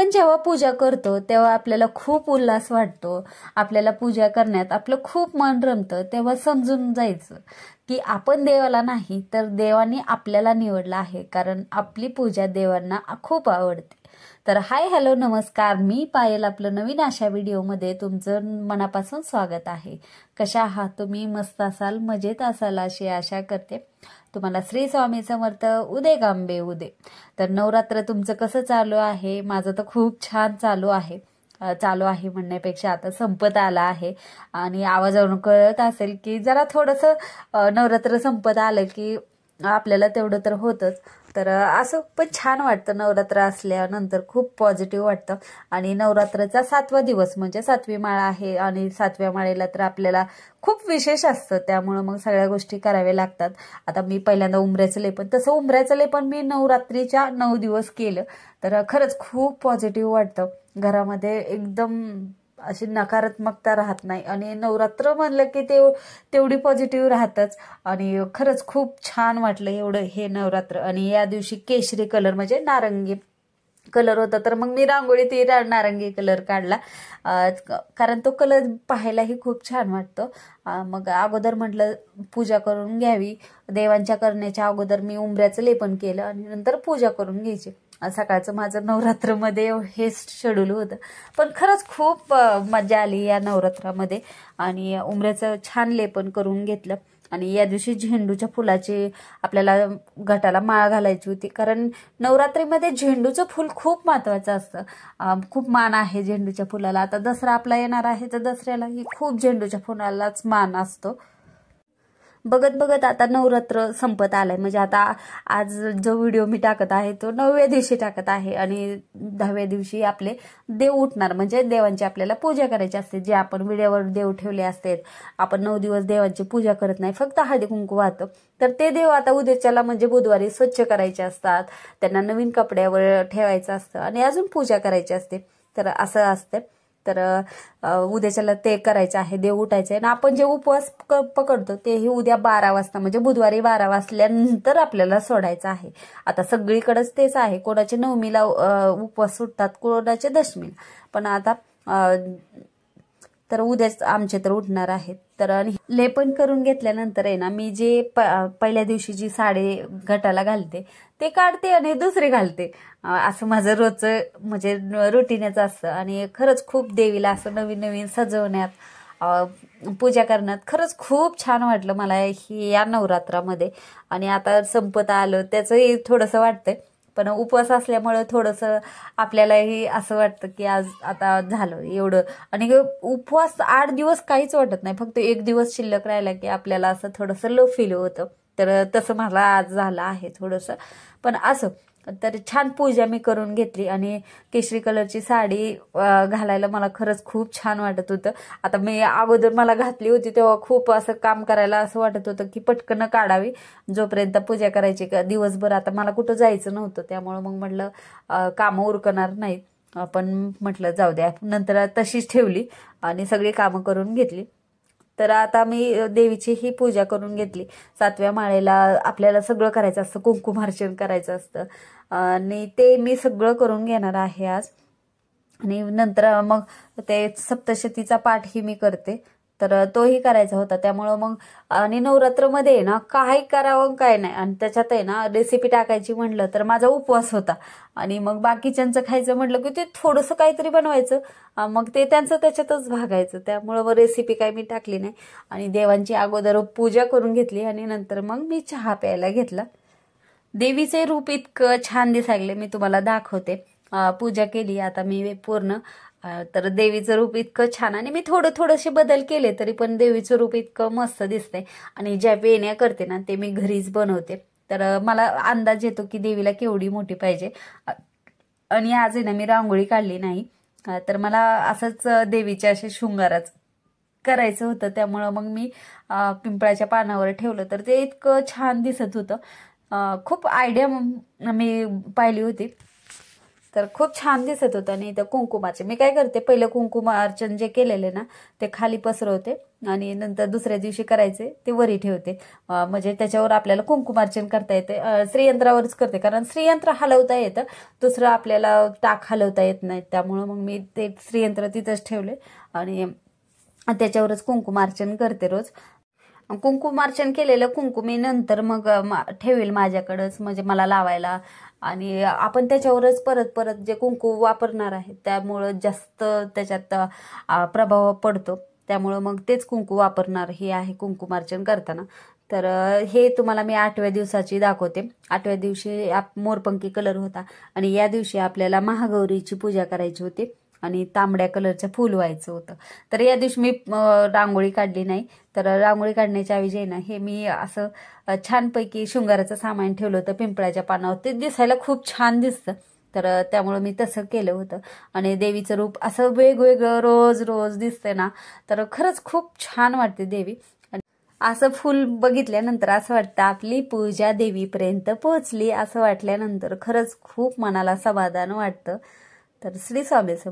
आपण जेव्हा पूजा करतो तेव्हा आपल्याला खूप उल्हास वाटतो, आपल्याला पूजा करण्यात आपलं खूप मन रमतं, तेव्हा समजून जायचं की आपण देवाला नाही तर देवाने आपल्याला निवडलं आहे, कारण आपली पूजा देवांना खूप आवडते. तर हाय हॅलो नमस्कार, मी पायल आपलं नवीन अशा व्हिडिओमध्ये तुमचं मनापासून स्वागत आहे. कशा आहात तुम्ही? मस्त असाल, मजेत असाल अशी आशा करते. तुम्हाला श्री स्वामी समर्थ उदे गांबे उदे. तर नवरात्र तुमचं कसं चालू आहे? माझं तर खूप छान चालू आहे. चालू आहे म्हणण्यापेक्षा आता संपत आला आहे आणि आवाजावरून कळत असेल की जरा थोडंसं नवरात्र संपत आलं की आपल्याला तेवढं तर होतच. तर असं पण छान वाटतं, नवरात्र असल्यानंतर खूप पॉझिटिव्ह वाटतं. आणि नवरात्राचा 7वा दिवस म्हणजे 7वी माळा आहे आणि 7व्या माळेला तर आपल्याला खूप विशेष असतं, त्यामुळं मग सगळ्या गोष्टी कराव्या लागतात. आता मी पहिल्यांदा उंबऱ्याचं लेपन, तसं उंबऱ्याचं लेपन मी नवरात्रीच्या 9 दिवस केलं, तर खरंच खूप पॉझिटिव्ह वाटतं. घरामध्ये एकदम अशी नकारात्मकता राहत नाही आणि नवरात्र म्हणलं की तेवढी पॉझिटिव्ह राहतच. आणि खरंच खूप छान वाटलं एवढं हे नवरात्र. आणि या दिवशी केशरी कलर म्हणजे नारंगी कलर होता, तर मग मी रांगोळी ती नारंगी कलर काढला, कारण तो कलर पाहायलाही खूप छान वाटतो. मग अगोदर म्हटलं पूजा करून घ्यावी, देवांच्या करण्याच्या अगोदर मी उंबऱ्याचं लेपन केलं आणि नंतर पूजा करून घ्यायची. सकाळचं माझं नवरात्रमध्ये हे शेड्यूल होतं, पण खरंच खूप मजा आली या नवरात्रामध्ये. आणि उंबऱ्याचं छान लेपन करून घेतलं. आणि या दिवशी झेंडूच्या फुलाची आपल्याला घटाला माळ घालायची होती, कारण नवरात्रीमध्ये झेंडूचं फूल खूप महत्वाचं असतं. खूप मान आहे झेंडूच्या फुलाला. आता दसरा आपला येणार आहे, तर दसऱ्यालाही खूप झेंडूच्या फुलालाच मान असतो. बघत बघत आता नवरात्र संपत आलाय, म्हणजे आता आज जो व्हिडिओ मी टाकत आहे तो 9व्या दिवशी टाकत आहे आणि 10व्या दिवशी आपले देव उठणार, म्हणजे देवांची आपल्याला पूजा करायची असते. जे आपण व्हिडिओवर देव ठेवले असते, आपण 9 दिवस देवांची पूजा करत नाही, फक्त हळदी कुंकू वाहतो, तर ते देव आता उद्याच्याला म्हणजे बुधवारी स्वच्छ करायचे असतात, त्यांना नवीन कपड्यावर ठेवायचं असतं आणि अजून पूजा करायची असते. तर असं असतं. तर उद्याच्याला ते करायचं आहे, देव उठायचं आहे. आणि आपण जे उपवास पकडतो तेही उद्या 12 वाजता म्हणजे बुधवारी 12 वाजल्यानंतर आपल्याला सोडायचं आहे. आता सगळीकडेच तेच आहे, कोणाचे नवमीला उपवास सुटतात, कोणाचे दशमीला. पण आता तर उद्याच आमचे तर उठणार आहेत. तर लेपन करून घेतल्यानंतर आहे ना, मी जे पहिल्या दिवशी जी साडी घटाला घालते ते काढते आणि दुसरी घालते. असं माझं रोजचं म्हणजे रुटीनच असतं. आणि खरंच खूप देवीला असं नवीन नवीन सजवण्यात पूजा करण्यात खरंच खूप छान वाटलं मला या नवरात्रामध्ये. आणि आता संपत आलं त्याचंही थोडंसं वाटतंय, पण उपवास असल्यामुळे थोडंसं आपल्यालाही असं वाटतं की आज आता झालं एवढं. आणि उपवास 8 दिवस काहीच वाटत नाही, फक्त 1 दिवस शिल्लक राहिला की आपल्याला असं थोडंसं लो फील होतं. तर तसं मला आज झालं आहे थोडंसं. पण असं तर छान पूजा मी करून घेतली आणि केशरी कलरची साडी घालायला मला खरंच खूप छान वाटत होतं. आता मी अगोदर मला घातली होती तेव्हा खूप असं काम करायला असं वाटत होतं की पटकन काढावी, जोपर्यंत पूजा करायची दिवसभर. आता मला कुठं जायचं नव्हतं, त्यामुळं मग म्हटलं कामं उरकणार नाहीत, पण म्हटलं जाऊ द्या, नंतर तशीच ठेवली आणि सगळी कामं करून घेतली. तर आता मी देवीची ही पूजा करून घेतली. 7व्या माळेला आपल्याला सगळं करायचं असतं, कुंकुमार्चन करायचं असतं आणि ते मी सगळं करून घेणार आहे आज. आणि नंतर मग ते सप्तशतीचा पाठही मी करते, तर तोही करायचा होता. त्यामुळं मग आणि नवरात्रमध्ये ना काय करावं काय नाही, आणि त्याच्यात आहे ना रेसिपी टाकायची म्हटलं तर माझा उपवास होता आणि मग बाकीच्यांचं खायचं म्हटलं की ते थोडंसं काहीतरी बनवायचं, मग ते त्यांचं त्याच्यातच भागायचं. त्यामुळं मग रेसिपी काही मी टाकली नाही आणि देवांची अगोदर पूजा करून घेतली आणि नंतर मग मी चहा प्यायला घेतला. देवीचे रूप इतकं छान दिसायले, मी तुम्हाला दाखवते. पूजा केली आता मी पूर्ण, तर देवीचं रूप इतकं छान. आणि मी थोडेसे बदल केले तरी पण देवीचं रूप इतकं मस्त दिसतंय. आणि ज्या वेण्या करते ना ते मी घरीच बनवते, तर मला अंदाज येतो की देवीला केवढी मोठी पाहिजे. आणि आज आहे ना मी रांगोळी काढली नाही, तर मला असंच देवीच्या असे शृंगाराच करायचं होतं, त्यामुळं मग मी पिंपळाच्या पानावर ठेवलं, तर ते इतकं छान दिसत होतं. खूप आयडिया मी पाहिली होती. तर खूप छान दिसत होतं. आणि इथं कुंकुमाचे मी काय करते, पहिलं कुंकुमार्चन जे केलेले ना ते खाली पसरवते आणि नंतर दुसऱ्या दिवशी करायचे ते वरी ठेवते. म्हणजे त्याच्यावर आपल्याला कुंकुमार्चन करता येते. श्रीयंत्रावरच करते, कारण श्रीयंत्र हलवता येतं, दुसरं आपल्याला टाक हलवता येत नाही. त्यामुळं मग मी ते श्रीयंत्र तिथंच ठेवले आणि त्याच्यावरच कुंकुमार्चन करते रोज. कुंकुमार्चन केलेलं कुंकू मी नंतर मग ठेवेल माझ्याकडंच, म्हणजे मला लावायला. आणि आपण त्याच्यावरच परत परत जे कुंकू वापरणार आहे त्यामुळं जास्त त्याच्यात प्रभाव पडतो. त्यामुळं मग तेच कुंकू वापरणार हे आहे कुंकुमार्चन करताना. तर हे तुम्हाला मी 8व्या दिवसाची दाखवते. 8व्या दिवशी मोरपंखी कलर होता आणि या दिवशी आपल्याला महागौरीची पूजा करायची होती आणि तांबड्या कलरचं फूल व्हायचं होतं. तर या दिवशी मी रांगोळी काढली नाही. तर रांगोळी काढण्याच्या ऐवजी ना हे मी असं छानपैकी शृंगाराचं सामान ठेवलं होतं पिंपळाच्या पानावर. ते दिसायला खूप छान दिसतं. तर त्यामुळं मी तसं केलं होतं. आणि देवीचं रूप असं वेगवेगळं रोज रोज दिसतंय ना, तर खरंच खूप छान वाटते देवी. असं फुल बघितल्यानंतर असं वाटतं आपली पूजा देवीपर्यंत पोहोचली, असं वाटल्यानंतर खरंच खूप मनाला समाधान वाटतं. तर श्री स्वामी समर्थ.